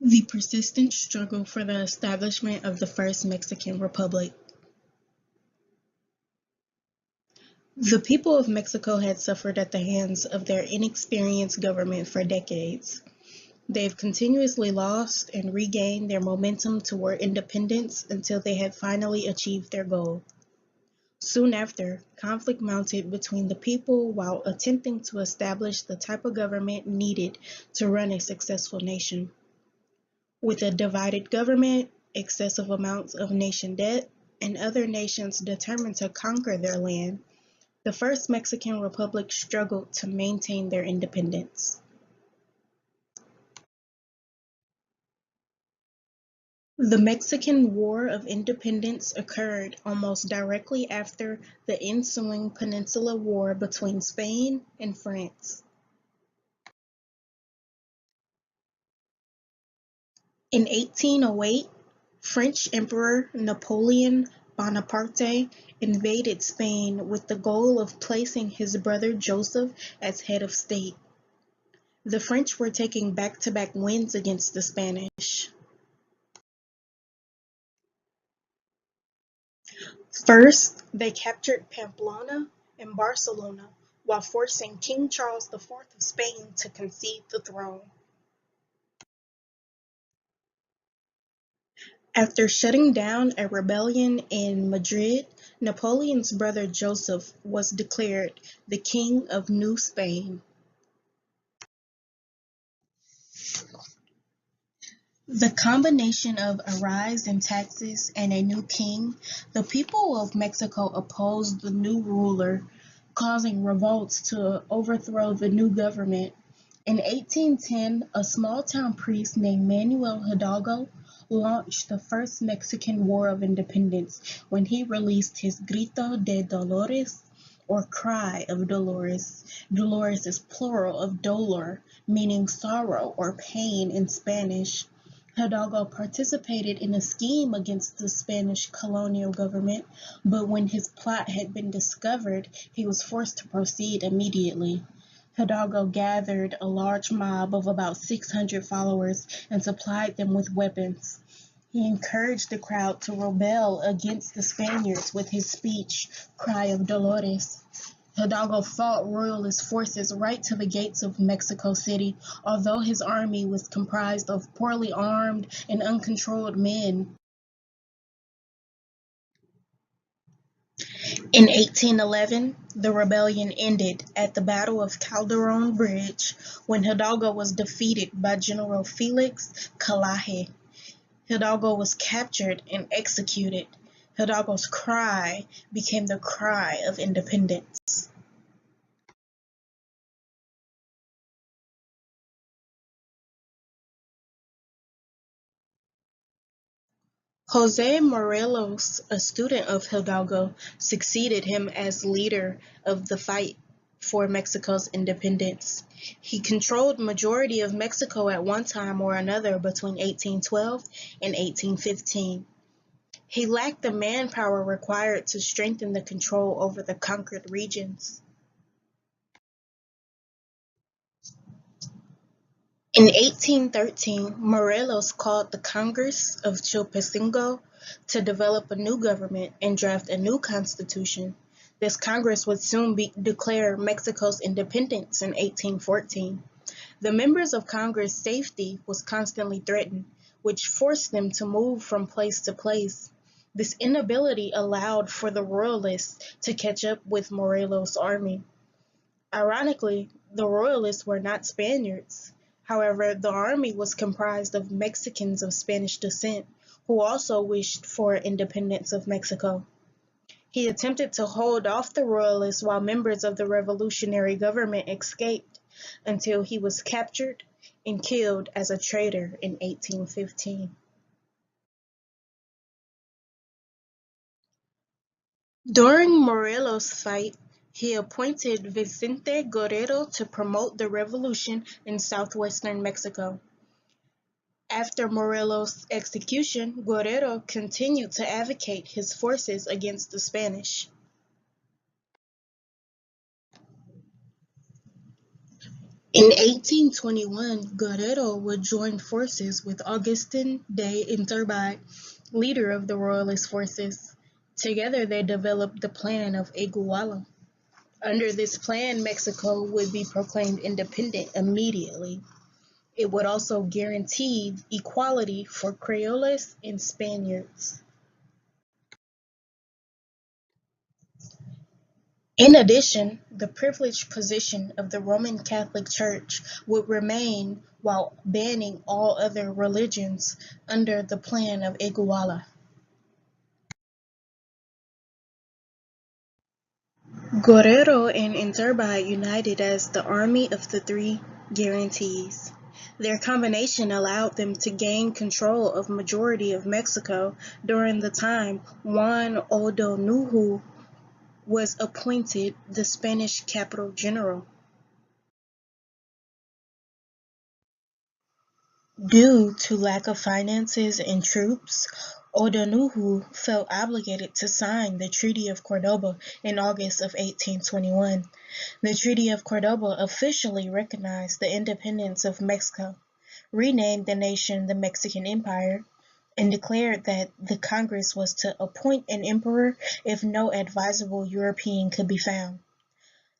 The persistent struggle for the establishment of the first Mexican Republic. The people of Mexico had suffered at the hands of their inexperienced government for decades. They've continuously lost and regained their momentum toward independence until they had finally achieved their goal. Soon after, conflict mounted between the people while attempting to establish the type of government needed to run a successful nation. With a divided government, excessive amounts of nation debt, and other nations determined to conquer their land, the first Mexican Republic struggled to maintain their independence. The Mexican War of Independence occurred almost directly after the ensuing Peninsula War between Spain and France. In 1808, French Emperor Napoleon Bonaparte invaded Spain with the goal of placing his brother Joseph as head of state. The French were taking back-to-back wins against the Spanish. First, they captured Pamplona and Barcelona while forcing King Charles IV of Spain to concede the throne. After shutting down a rebellion in Madrid, Napoleon's brother Joseph was declared the King of New Spain. The combination of a rise in taxes and a new king, the people of Mexico opposed the new ruler, causing revolts to overthrow the new government. In 1810, a small-town priest named Manuel Hidalgo launched the first Mexican War of Independence when he released his Grito de Dolores, or Cry of Dolores. Dolores is plural of dolor, meaning sorrow or pain in Spanish. Hidalgo participated in a scheme against the Spanish colonial government, but when his plot had been discovered, he was forced to proceed immediately. Hidalgo gathered a large mob of about 600 followers and supplied them with weapons. He encouraged the crowd to rebel against the Spaniards with his speech, Cry of Dolores. Hidalgo fought royalist forces right to the gates of Mexico City, although his army was comprised of poorly armed and uncontrolled men. In 1811, the rebellion ended at the Battle of Calderon Bridge when Hidalgo was defeated by General Felix Calaje. Hidalgo was captured and executed. Hidalgo's cry became the cry of independence. Jose Morelos, a student of Hidalgo, succeeded him as leader of the fight for Mexico's independence. He controlled majority of Mexico at one time or another between 1812 and 1815. He lacked the manpower required to strengthen the control over the conquered regions. In 1813, Morelos called the Congress of Chilpancingo to develop a new government and draft a new constitution. This Congress would soon declare Mexico's independence in 1814. The members of Congress' safety was constantly threatened, which forced them to move from place to place. This inability allowed for the Royalists to catch up with Morelos' army. Ironically, the Royalists were not Spaniards. However, the army was comprised of Mexicans of Spanish descent who also wished for independence of Mexico. He attempted to hold off the Royalists while members of the revolutionary government escaped until he was captured and killed as a traitor in 1815. During Morelos' fight, he appointed Vicente Guerrero to promote the revolution in southwestern Mexico. After Morelos' execution, Guerrero continued to advocate his forces against the Spanish. In 1821, Guerrero would join forces with Augustin de Iturbide, leader of the Royalist forces. Together, they developed the Plan of Iguala. Under this plan, Mexico would be proclaimed independent immediately. It would also guarantee equality for Creoles and Spaniards. In addition, the privileged position of the Roman Catholic Church would remain while banning all other religions under the Plan of Iguala. Guerrero and Iturbide united as the Army of the Three Guarantees. Their combination allowed them to gain control of majority of Mexico during the time Juan O'Donoghue was appointed the Spanish capital general. Due to lack of finances and troops, O'Donoghue felt obligated to sign the Treaty of Cordoba in August of 1821. The Treaty of Cordoba officially recognized the independence of Mexico, renamed the nation the Mexican Empire, and declared that the Congress was to appoint an emperor if no advisable European could be found.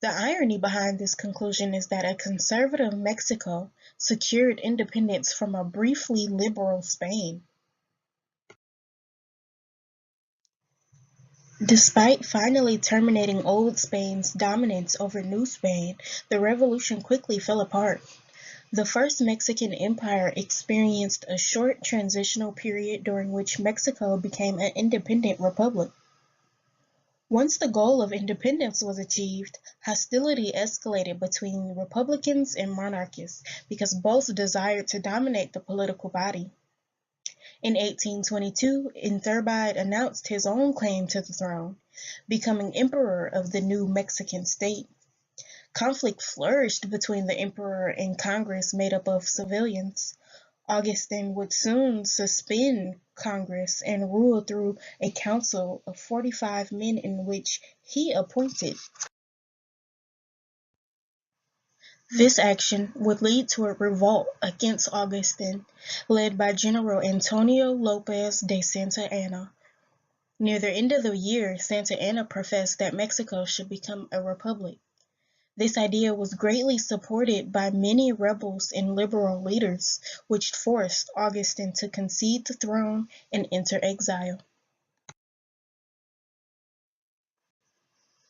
The irony behind this conclusion is that a conservative Mexico secured independence from a briefly liberal Spain. Despite finally terminating Old Spain's dominance over New Spain, the revolution quickly fell apart. The First Mexican Empire experienced a short transitional period during which Mexico became an independent republic. Once the goal of independence was achieved, hostility escalated between Republicans and monarchists because both desired to dominate the political body. In 1822, Iturbide announced his own claim to the throne, becoming emperor of the new Mexican state. Conflict flourished between the emperor and Congress made up of civilians. Augustin would soon suspend Congress and rule through a council of 45 men in which he appointed. This action would lead to a revolt against Augustin, led by General Antonio Lopez de Santa Anna. Near the end of the year, Santa Anna professed that Mexico should become a republic. This idea was greatly supported by many rebels and liberal leaders, which forced Augustin to concede the throne and enter exile.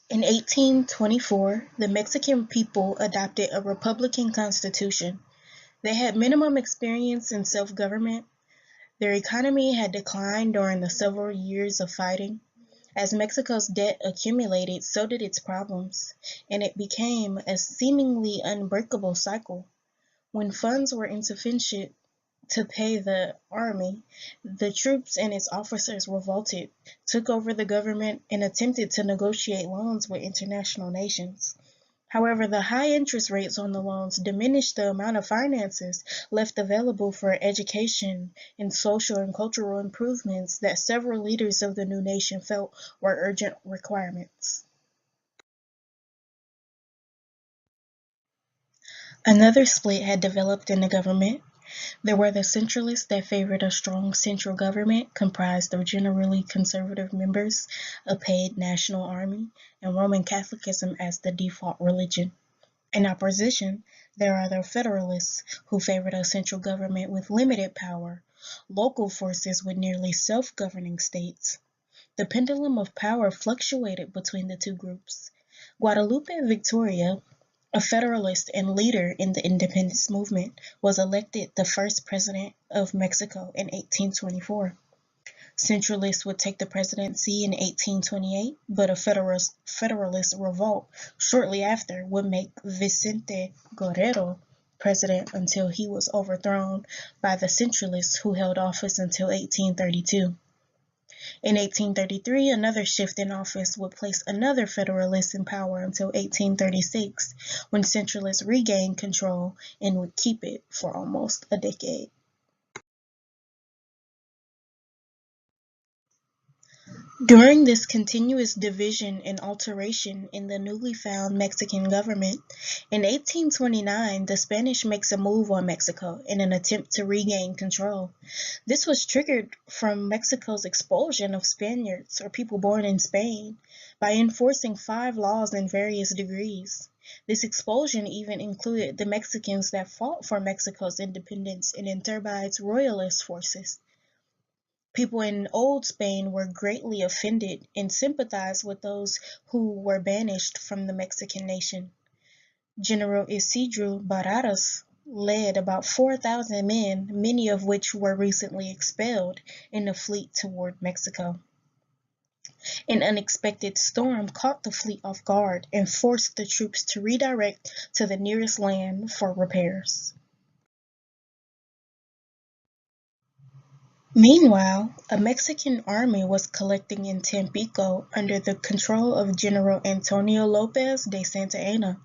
In 1824, the Mexican people adopted a republican constitution. They had minimum experience in self-government. Their economy had declined during the several years of fighting. As Mexico's debt accumulated, so did its problems, and it became a seemingly unbreakable cycle. When funds were insufficient to pay the army, the troops and its officers revolted, took over the government, and attempted to negotiate loans with international nations. However, the high interest rates on the loans diminished the amount of finances left available for education and social and cultural improvements that several leaders of the new nation felt were urgent requirements. Another split had developed in the government. There were the centralists that favored a strong central government comprised of generally conservative members, a paid national army, and Roman Catholicism as the default religion. In opposition, there are the Federalists, who favored a central government with limited power, local forces with nearly self-governing states. The pendulum of power fluctuated between the two groups. Guadalupe Victoria, a Federalist and leader in the independence movement, was elected the first president of Mexico in 1824. Centralists would take the presidency in 1828, but a Federalist revolt shortly after would make Vicente Guerrero president until he was overthrown by the Centralists who held office until 1832. In 1833, another shift in office would place another Federalist in power until 1836, when Centralists regained control and would keep it for almost a decade. During this continuous division and alteration in the newly found Mexican government, in 1829 the Spanish makes a move on Mexico in an attempt to regain control. This was triggered from Mexico's expulsion of Spaniards or people born in Spain by enforcing 5 laws in various degrees. This expulsion even included the Mexicans that fought for Mexico's independence and Iturbide royalist forces. People in Old Spain were greatly offended and sympathized with those who were banished from the Mexican nation. General Isidro Baradas led about 4,000 men, many of which were recently expelled, in a fleet toward Mexico. An unexpected storm caught the fleet off guard and forced the troops to redirect to the nearest land for repairs. Meanwhile, a Mexican army was collecting in Tampico under the control of General Antonio Lopez de Santa Anna.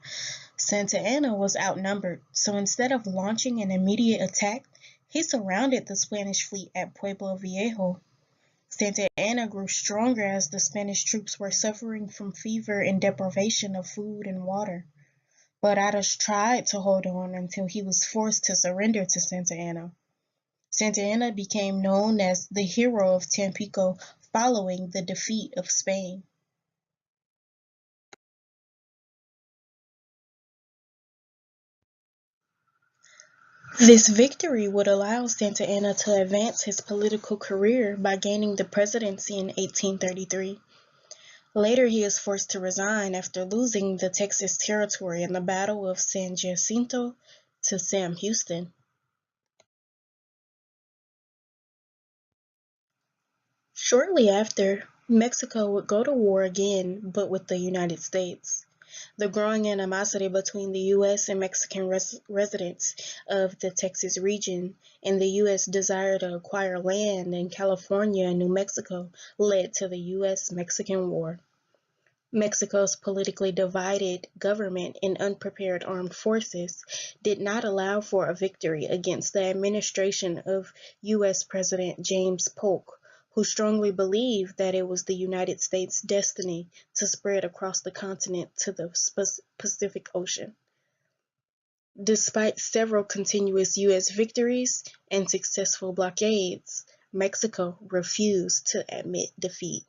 Santa Anna was outnumbered, so instead of launching an immediate attack, he surrounded the Spanish fleet at Pueblo Viejo. Santa Anna grew stronger as the Spanish troops were suffering from fever and deprivation of food and water. Baradas tried to hold on until he was forced to surrender to Santa Anna. Santa Anna became known as the hero of Tampico following the defeat of Spain. This victory would allow Santa Anna to advance his political career by gaining the presidency in 1833. Later, he is forced to resign after losing the Texas territory in the Battle of San Jacinto to Sam Houston. Shortly after, Mexico would go to war again, but with the United States. The growing animosity between the U.S. and Mexican residents of the Texas region and the U.S. desire to acquire land in California and New Mexico led to the U.S.-Mexican War. Mexico's politically divided government and unprepared armed forces did not allow for a victory against the administration of U.S. President James Polk, who strongly believed that it was the United States' destiny to spread across the continent to the Pacific Ocean. Despite several continuous U.S. victories and successful blockades, Mexico refused to admit defeat.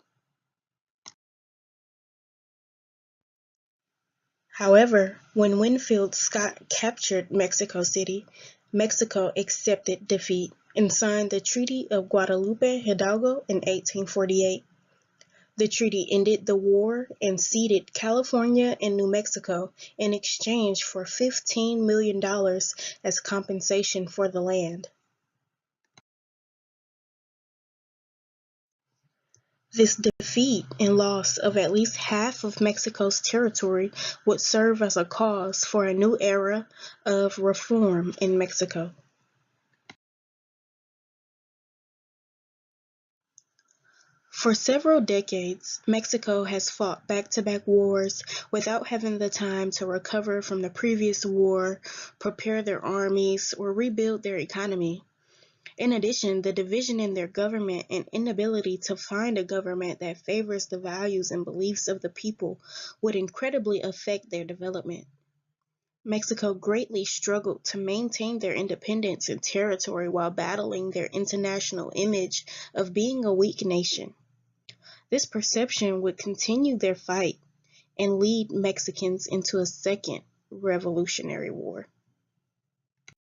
However, when Winfield Scott captured Mexico City, Mexico accepted defeat and signed the Treaty of Guadalupe Hidalgo in 1848. The treaty ended the war and ceded California and New Mexico in exchange for $15 million as compensation for the land. This defeat and loss of at least half of Mexico's territory would serve as a cause for a new era of reform in Mexico. For several decades, Mexico has fought back-to-back wars without having the time to recover from the previous war, prepare their armies, or rebuild their economy. In addition, the division in their government and inability to find a government that favors the values and beliefs of the people would incredibly affect their development. Mexico greatly struggled to maintain their independence and territory while battling their international image of being a weak nation. This perception would continue their fight and lead Mexicans into a second Revolutionary War.